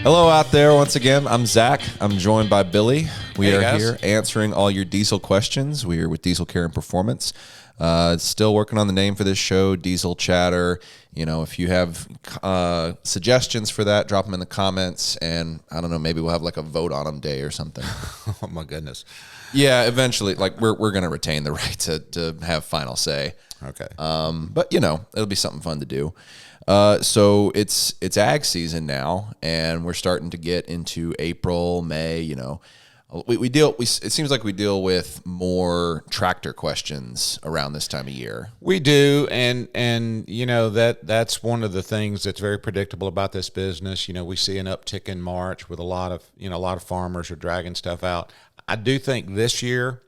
Hello out there. Once again, I'm Zach. I'm joined by Billy. We Hey, are guys. here answering all your diesel questions. We are with Diesel Care and Performance. Still working on the name for this show, Diesel Chatter. You know, if you have suggestions for that, drop them in the comments. And I don't know, maybe we'll have like a vote on them day or something. Oh my goodness. Yeah, eventually, like we're going to retain the right to have final say. Okay. But you know, it'll be something fun to do. So it's ag season now, and we're starting to get into April, May. You know, it seems like we deal with more tractor questions around this time of year. We do, and you know that's one of the things that's very predictable about this business. You know, we see an uptick in March with a lot of farmers are dragging stuff out. I do think this year,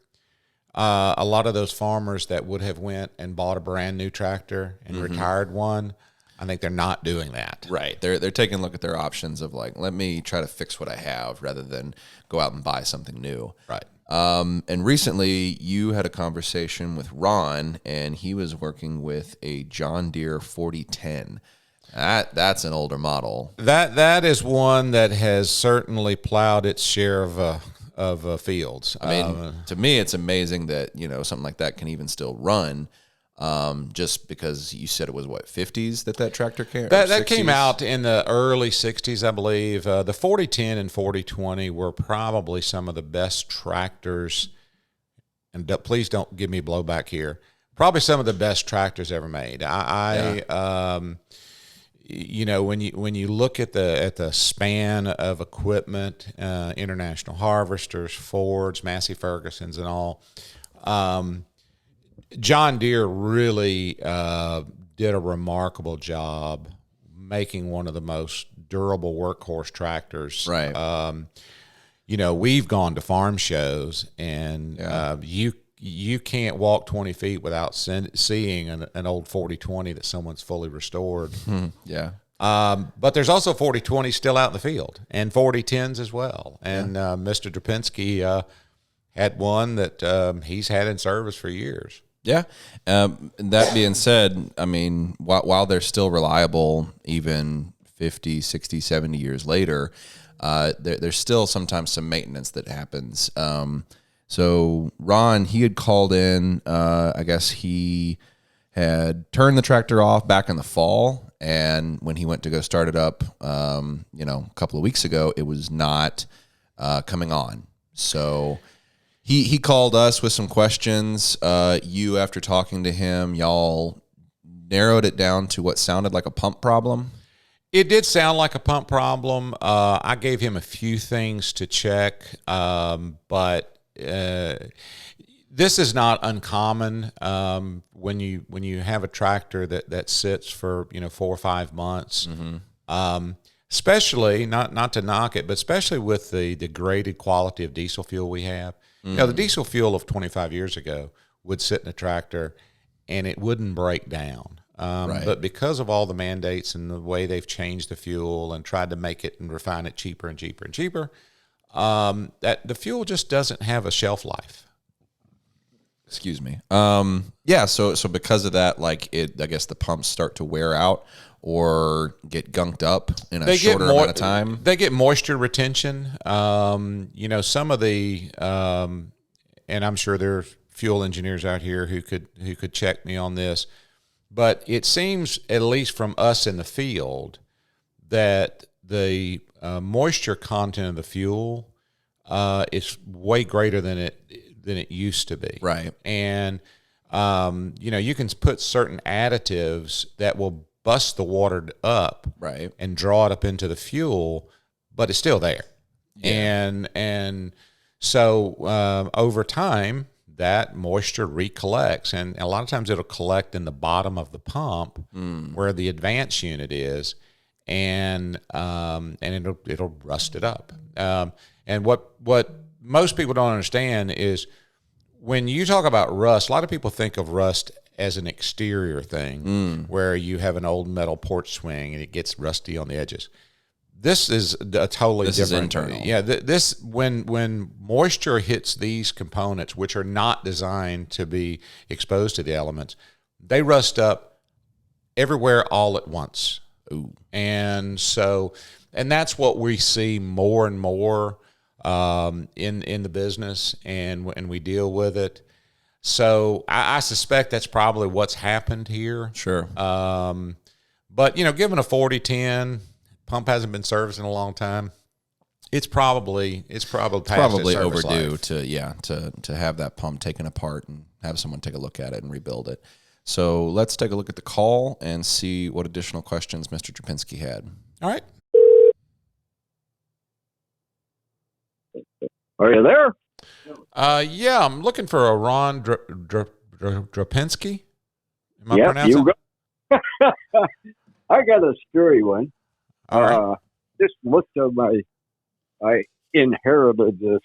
a lot of those farmers that would have went and bought a brand new tractor and retired one, I think they're not doing that. Right. They're taking a look at their options of like, let me try to fix what I have rather than go out and buy something new. Right. And recently you had a conversation with Ron, and he was working with a John Deere 4010. That's an older model. That is one that has certainly plowed its share of fields. I mean, to me, it's amazing that, you know, something like that can even still run. Just because you said it was what 50s that tractor came. That came out in the early 60s, I believe. The 4010 and 4020 were probably some of the best tractors. And please don't give me blowback here. Probably some of the best tractors ever made. You know, when you look at the span of equipment, International Harvesters, Fords, Massey Fergusons, and all. John Deere really did a remarkable job making one of the most durable workhorse tractors. Right. You know, we've gone to farm shows, and you can't walk 20 feet without seeing an old 4020 that someone's fully restored. Yeah. But there's also 4020 still out in the field, and 4010s as well. And Mr. Drapinski had one that he's had in service for years. Yeah. That being said, I mean, while they're still reliable, even 50, 60, 70 years later, there's still sometimes some maintenance that happens. So Ron, he had called in, I guess he had turned the tractor off back in the fall. And when he went to go start it up, you know, a couple of weeks ago, it was not coming on. So He called us with some questions. You, after talking to him, y'all narrowed it down to what sounded like a pump problem. It did sound like a pump problem. I gave him a few things to check, but this is not uncommon when you have a tractor that sits for 4 or 5 months. Especially not to knock it, but especially with the degraded quality of diesel fuel we have. You know, the diesel fuel of 25 years ago would sit in a tractor and it wouldn't break down. Right. But because of all the mandates and the way they've changed the fuel and tried to make it and refine it cheaper and cheaper and cheaper, that the fuel just doesn't have a shelf life. Excuse me. Yeah. So because of that, like I guess the pumps start to wear out or get gunked up in a shorter amount of time. They get moisture retention. You know, some of the, and I'm sure there are fuel engineers out here who could check me on this, but it seems, at least from us in the field, that the moisture content of the fuel is way greater than it used to be. Right. And you know, you can put certain additives that will bust the water up, right, and draw it up into the fuel, but it's still there. Yeah. And so over time, that moisture recollects, and a lot of times it'll collect in the bottom of the pump where the advance unit is, and it'll rust it up. And what most people don't understand is when you talk about rust, a lot of people think of rust as an exterior thing where you have an old metal porch swing and it gets rusty on the edges. This is a totally different. This is internal. Yeah, this when moisture hits these components, which are not designed to be exposed to the elements, they rust up everywhere all at once. Ooh. And so And that's what we see more and more in the business, and we deal with it. So I suspect that's probably what's happened here. Sure. But, given a 4010, pump hasn't been serviced in a long time, it's probably past its service overdue life. to have that pump taken apart and have someone take a look at it and rebuild it. So let's take a look at the call and see what additional questions Mr. Drapinski had. All right. Are you there? Yeah, I'm looking for a Ron Drapinski. Am I Yeah, pronouncing? I got a scary one. All right. Just looked at I inherited this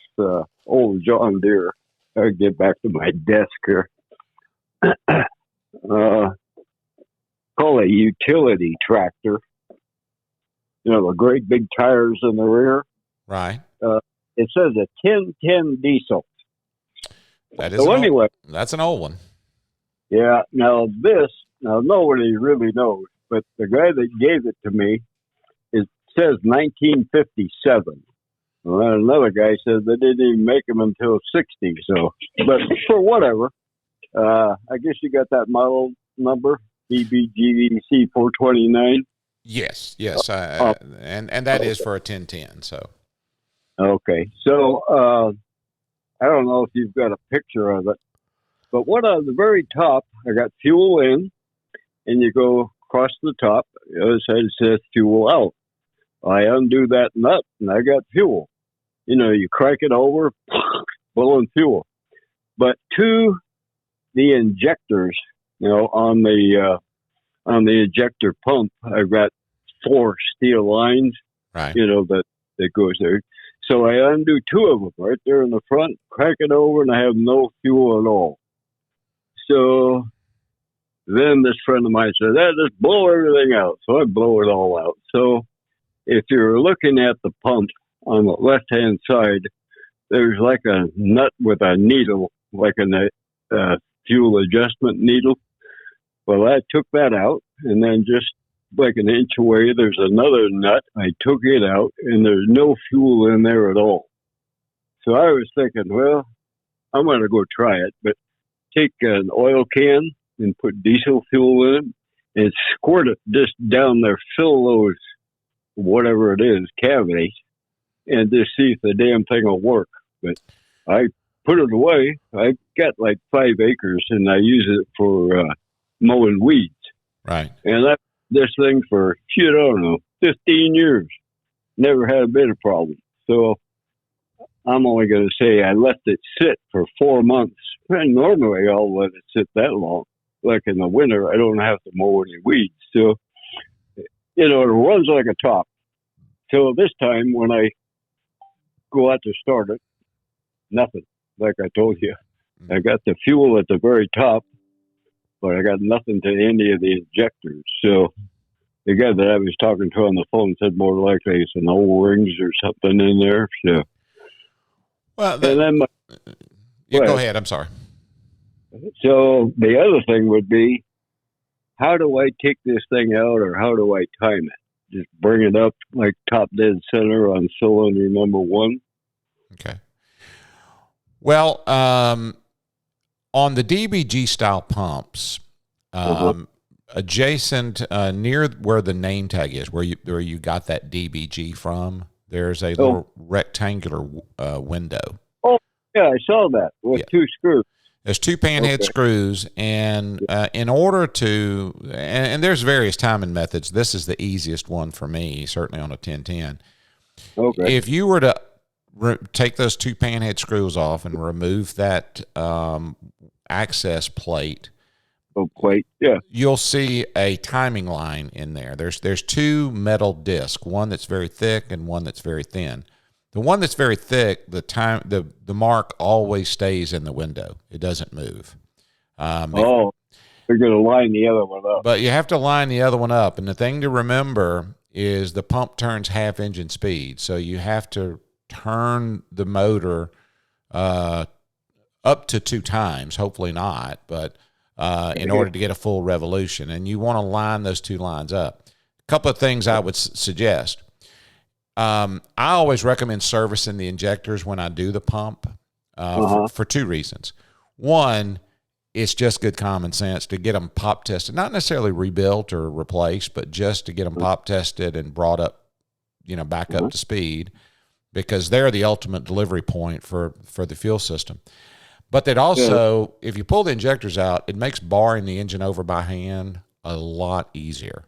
old John Deere. I get back to my desk here. Call a utility tractor. The great big tires in the rear. Right. It says a 1010 diesel. That is that's an old one. Yeah. Now nobody really knows, but the guy that gave it to me, it says 1957. Well, another guy says they didn't even make them until 60. So, but for whatever, I guess you got that model number, DBGVC 429. Yes. And that is for a 1010. So. Okay. So, I don't know if you've got a picture of it, but what on the very top, I got fuel in, and you go across the top, the other side says fuel out. I undo that nut, and I got fuel. You crank it over, blowing fuel. But to the injectors, on the ejector pump, I've got 4 steel lines, right? That goes there. So I undo 2 of them right there in the front, crank it over, and I have no fuel at all. So then this friend of mine said, just blow everything out. So I blow it all out. So if you're looking at the pump on the left-hand side, there's like a nut with a needle, like a fuel adjustment needle. Well, I took that out, and then just like an inch away, there's another nut. I took it out, and there's no fuel in there at all. So I was thinking, well, I'm going to go try it, but take an oil can and put diesel fuel in it and squirt it just down there, fill those, whatever it is, cavities, and just see if the damn thing will work. But I put it away. I got like 5 acres, and I use it for mowing weeds. Right. And I this thing for, I don't know, 15 years. Never had a bit of problem. So I'm only going to say I left it sit for 4 months. And normally I'll let it sit that long. Like in the winter, I don't have to mow any weeds. So, it runs like a top. So this time when I go out to start it, nothing. Like I told you, I got the fuel at the very top, but I got nothing to any of the injectors. So the guy that I was talking to on the phone said more likely it's an O-rings or something in there. So, well, and then go ahead. I'm sorry. So the other thing would be, how do I take this thing out, or how do I time it? Just bring it up like top dead center on cylinder number 1. Okay. Well, on the DBG style pumps, adjacent near where the name tag is, where you got that DBG from, there's a little rectangular window. Oh, yeah, I saw that with 2 screws. There's 2 panhead screws, and in order to, and there's various timing methods. This is the easiest one for me, certainly on a 1010. Okay. If you were to take those 2 panhead screws off and remove that access plate, yeah, you'll see a timing line in there. There's 2 metal discs, one that's very thick and one that's very thin. The one that's very thick, the mark always stays in the window. It doesn't move. You're going to line the other one up. But you have to line the other one up. And the thing to remember is the pump turns half engine speed. So you have to turn the motor up to 2 times, hopefully not, but in order to get a full revolution. And you want to line those 2 lines up. A couple of things I would suggest. I always recommend servicing the injectors when I do the pump for two reasons. One, it's just good common sense to get them pop tested, not necessarily rebuilt or replaced, but just to get them pop tested and brought up, back up to speed, because they're the ultimate delivery point for the fuel system. But that also, if you pull the injectors out, it makes barring the engine over by hand a lot easier.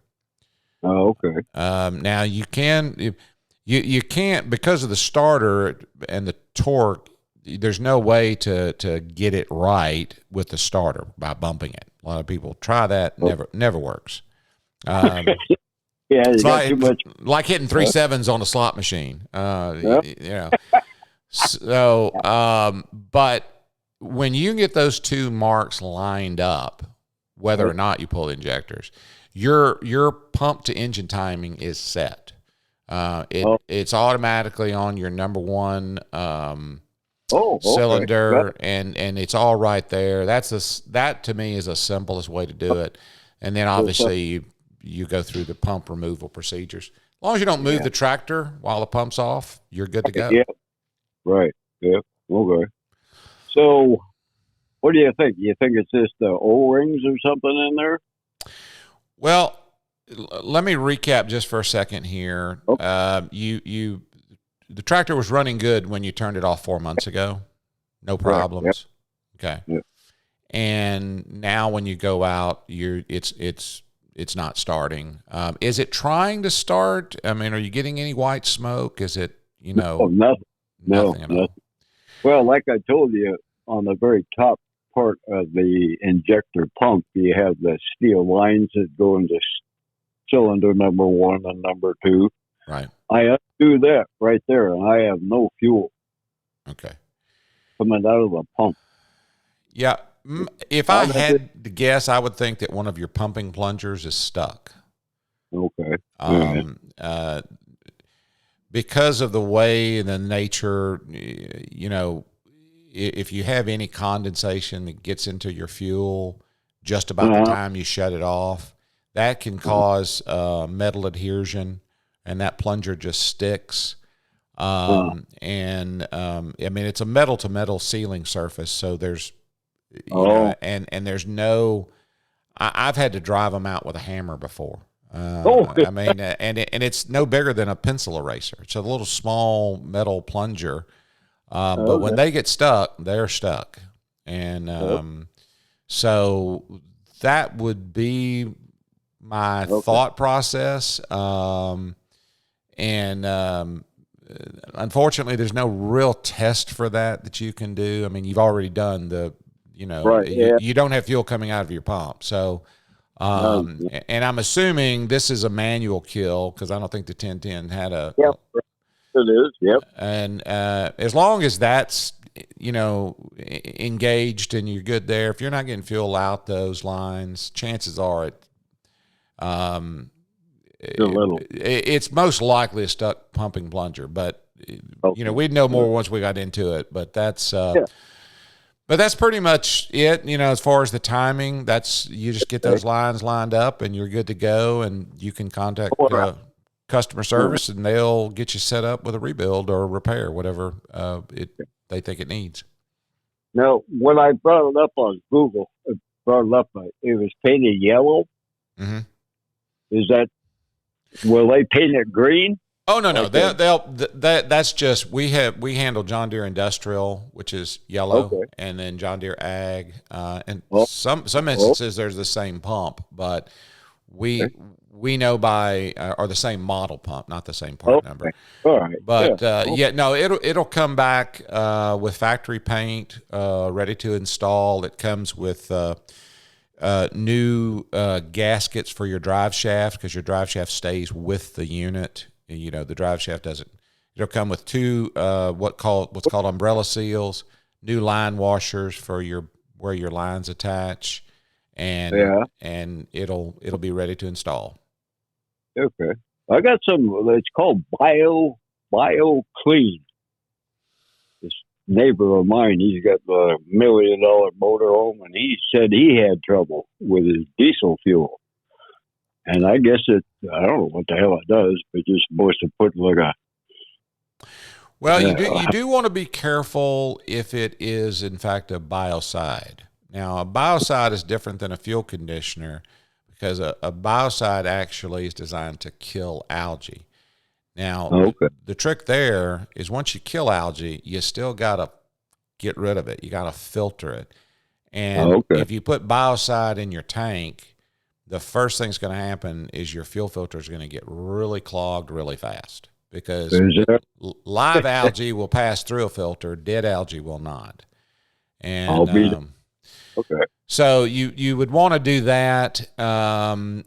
Oh, okay. Now you can, you can't, because of the starter and the torque, there's no way to get it right with the starter by bumping it. A lot of people try that, never works. It's like hitting 3 sevens on a slot machine. So, but when you get those two marks lined up, whether or not you pull the injectors, your pump to engine timing is set. It's automatically on your number one cylinder, and it's all right there. That to me is the simplest way to do it. And then obviously you go through the pump removal procedures. As long as you don't move the tractor while the pump's off, you're good to go. Yeah. Right. Yeah. Okay. So, what do you think? You think it's just the O-rings or something in there? Well, let me recap just for a second here. The tractor was running good when you turned it off 4 months ago. No problems. Right. Yep. Okay. Yep. And now when you go out, it's not starting. Is it trying to start? I mean, are you getting any white smoke? Is it, nothing at all? Well, like I told you, on the very top part of the injector pump, you have the steel lines that go into cylinder number 1 and number 2. Right. I undo that right there, and I have no fuel. Okay. Coming out of the pump. Yeah. If I had to guess, I would think that one of your pumping plungers is stuck. Okay. Because of the way, the nature, if you have any condensation that gets into your fuel just about the time you shut it off, that can cause metal adhesion, and that plunger just sticks. And I mean, it's a metal to metal sealing surface, so there's, and there's no. I've had to drive them out with a hammer before. I mean, and it's no bigger than a pencil eraser. It's a little small metal plunger, but when they get stuck, they're stuck, and so that would be my thought process. Unfortunately, there's no real test for that you can do. I mean, you've already done you don't have fuel coming out of your pump. So, and I'm assuming this is a manual kill, because I don't think the 1010 had a. Yep, it is. Yep. And as long as that's, engaged and you're good there, if you're not getting fuel out those lines, chances are it's most likely a stuck pumping plunger, but we'd know more once we got into it. But that's but that's pretty much it. As far as the timing, you just get those lines lined up and you're good to go, and you can contact customer service and they'll get you set up with a rebuild or a repair, whatever they think it needs. Now, when I brought it up on Google, it was painted yellow. Mm-hmm. Is that? Will they paint it green? Oh no! That's just we handle John Deere Industrial, which is yellow, and then John Deere Ag, and some instances there's the same pump, but we know by or the same model pump, not the same part number. All right. But it'll come back with factory paint, ready to install. It comes with new gaskets for your drive shaft, because your drive shaft stays with the unit. The drive shaft doesn't. It'll come with two what's called umbrella seals, new line washers for where your lines attach, and it'll be ready to install. Okay, I got some. It's called Bio Clean. This neighbor of mine, he's got a $1 million motorhome, and he said he had trouble with his diesel fuel. And I guess I don't know what the hell it does, but you're supposed to put like a Well, you do want to be careful if it is in fact a biocide. Now, a biocide is different than a fuel conditioner because a biocide actually is designed to kill algae. Now, the trick there is once you kill algae, you still got to get rid of it. You got to filter it. And if you put biocide in your tank, the first thing's going to happen is your fuel filter is going to get really clogged really fast because live algae will pass through a filter, dead algae will not. And so you would want to do that. I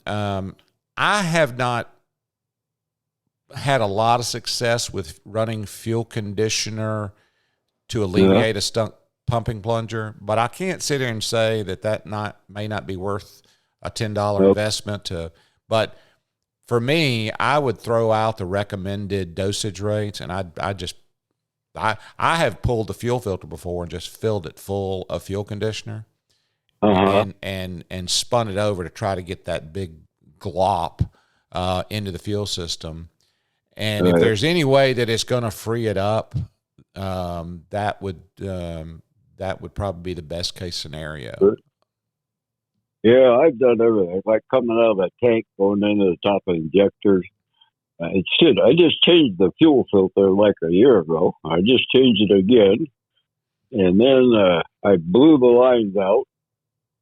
have not had a lot of success with running fuel conditioner to alleviate a stunk pumping plunger, but I can't sit here and say that may not be worth a $10 investment but for me, I would throw out the recommended dosage rates, and I have pulled the fuel filter before and just filled it full of fuel conditioner and spun it over to try to get that big glop into the fuel system. And if there's any way that it's going to free it up, that would probably be the best case scenario. Yeah, I've done everything. Like coming out of a tank, going into the top of injectors. I just changed the fuel filter like a year ago. I just changed it again. And then I blew the lines out.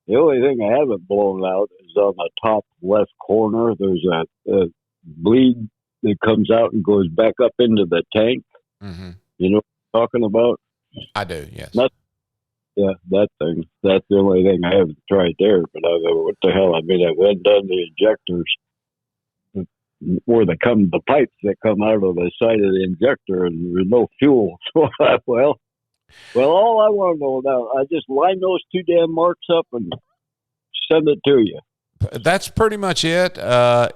The only thing I haven't blown out is on the top left corner. There's a bleed that comes out and goes back up into the tank. Mm-hmm. You know what I'm talking about? I do, yes. That thing. That's the only thing I haven't tried there. But I go, what the hell? I mean, I went down the injectors where the pipes that come out of the side of the injector, and there's no fuel. So well, all I want to know now, I just line those two damn marks up and send it to you. That's pretty much it.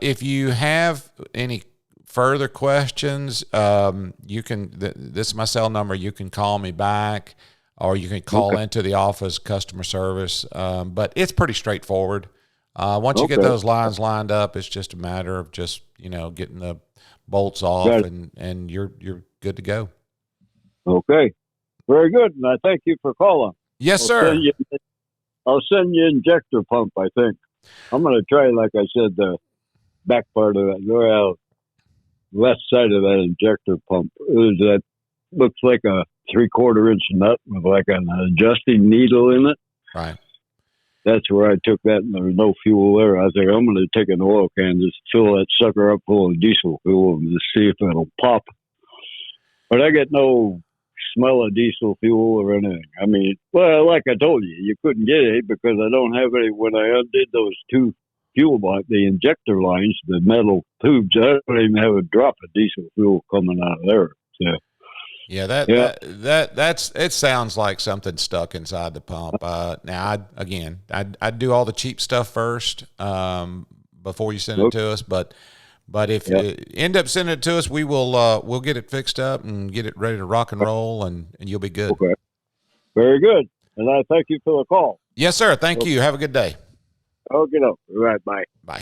If you have any further questions, you can. This is my cell number. You can call me back, or you can call into the office customer service. But it's pretty straightforward. Once you get those lines lined up, it's just a matter of just getting the bolts off, and you're good to go. Okay, very good. And I thank you for calling. Yes, sir. I'll send you injector pump. I think I'm going to try, like I said, the back part of that. Left side of that injector pump. That looks like a 3/4 inch nut with like an adjusting needle in it. Right. That's where I took that, and there was no fuel there. I was like, I'm going to take an oil can, just fill that sucker up full of diesel fuel and just see if it'll pop. But I get no smell of diesel fuel or anything. I mean, well, like I told you, you couldn't get it because I don't have any. When I undid those two the injector lines, the metal tubes, I don't even have a drop of diesel fuel coming out of there. So. That's it. Sounds like something stuck inside the pump. Now, I'd do all the cheap stuff first before you send it to us. But if you end up sending it to us, we'll get it fixed up and get it ready to rock and roll, and you'll be good. Okay, very good. And I thank you for the call. Yes, sir. Thank you. Have a good day. Okay, all right. Bye. Bye.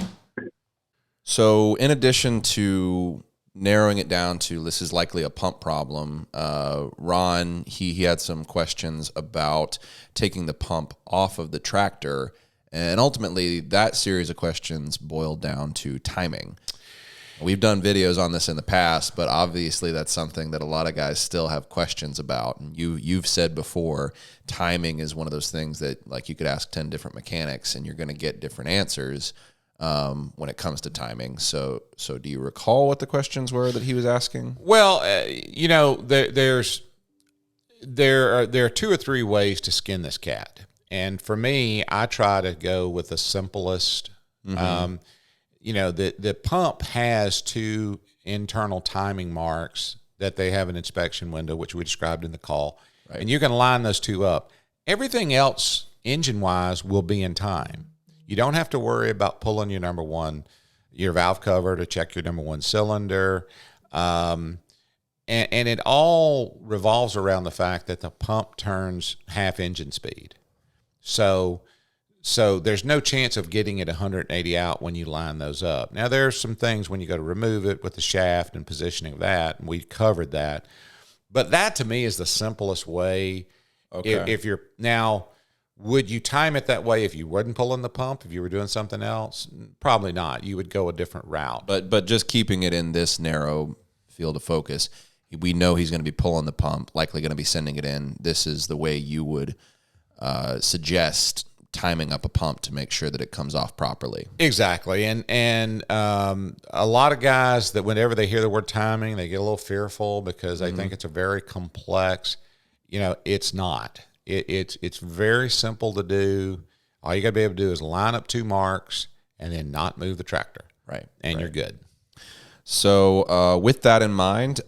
So, in addition to narrowing it down to this is likely a pump problem, Ron, he had some questions about taking the pump off of the tractor, and ultimately that series of questions boiled down to timing. We've done videos on this in the past, but obviously that's something that a lot of guys still have questions about. And you've said before, timing is one of those things that, like, you could ask 10 different mechanics and you're going to get different answers when it comes to timing. So do you recall what the questions were that he was asking? Well, there are 2 or 3 ways to skin this cat, and for me, I try to go with the simplest. Mm-hmm. The pump has 2 internal timing marks that they have an inspection window, which we described in the call, right. And you can line those 2 up. Everything else, engine-wise, will be in time. You don't have to worry about pulling your valve cover to check your number 1 cylinder. And it all revolves around the fact that the pump turns half engine speed. So there's no chance of getting it 180 out when you line those up. Now, there's some things when you go to remove it with the shaft and positioning of that, and we covered that. But that to me is the simplest way. Okay. If you're now, would you time it that way if you wasn't pulling the pump? If you were doing something else, probably not. You would go a different route. But just keeping it in this narrow field of focus, we know he's going to be pulling the pump, likely going to be sending it in. This is the way you would suggest timing up a pump to make sure that it comes off properly. Exactly. And a lot of guys that whenever they hear the word timing, they get a little fearful because they think it's a very complex. It's not. It's very simple to do. All you got to be able to do is line up 2 marks and then not move the tractor. Right. And you're good. So with that in mind,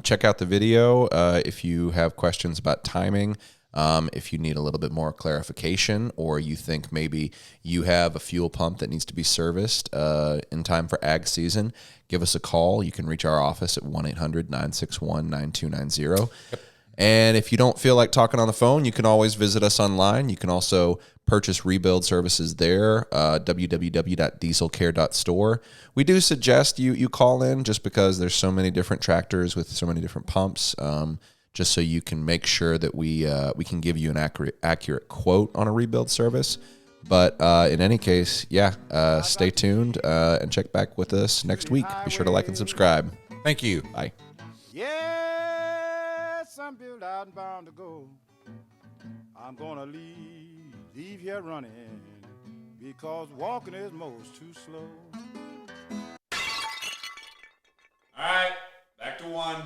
check out the video if you have questions about timing. If you need a little bit more clarification, or you think maybe you have a fuel pump that needs to be serviced in time for ag season, give us a call. You can reach our office at 1-800-961-9290. Yep. And if you don't feel like talking on the phone, you can always visit us online. You can also purchase rebuild services there, www.dieselcare.store. We do suggest you call in just because there's so many different tractors with so many different pumps, just so you can make sure that we can give you an accurate quote on a rebuild service. But in any case, stay tuned and check back with us next week. Be sure to like and subscribe. Thank you. Bye. Yes, I'm built out and bound to go. I'm gonna leave here running because walking is most too slow. All right, back to 1.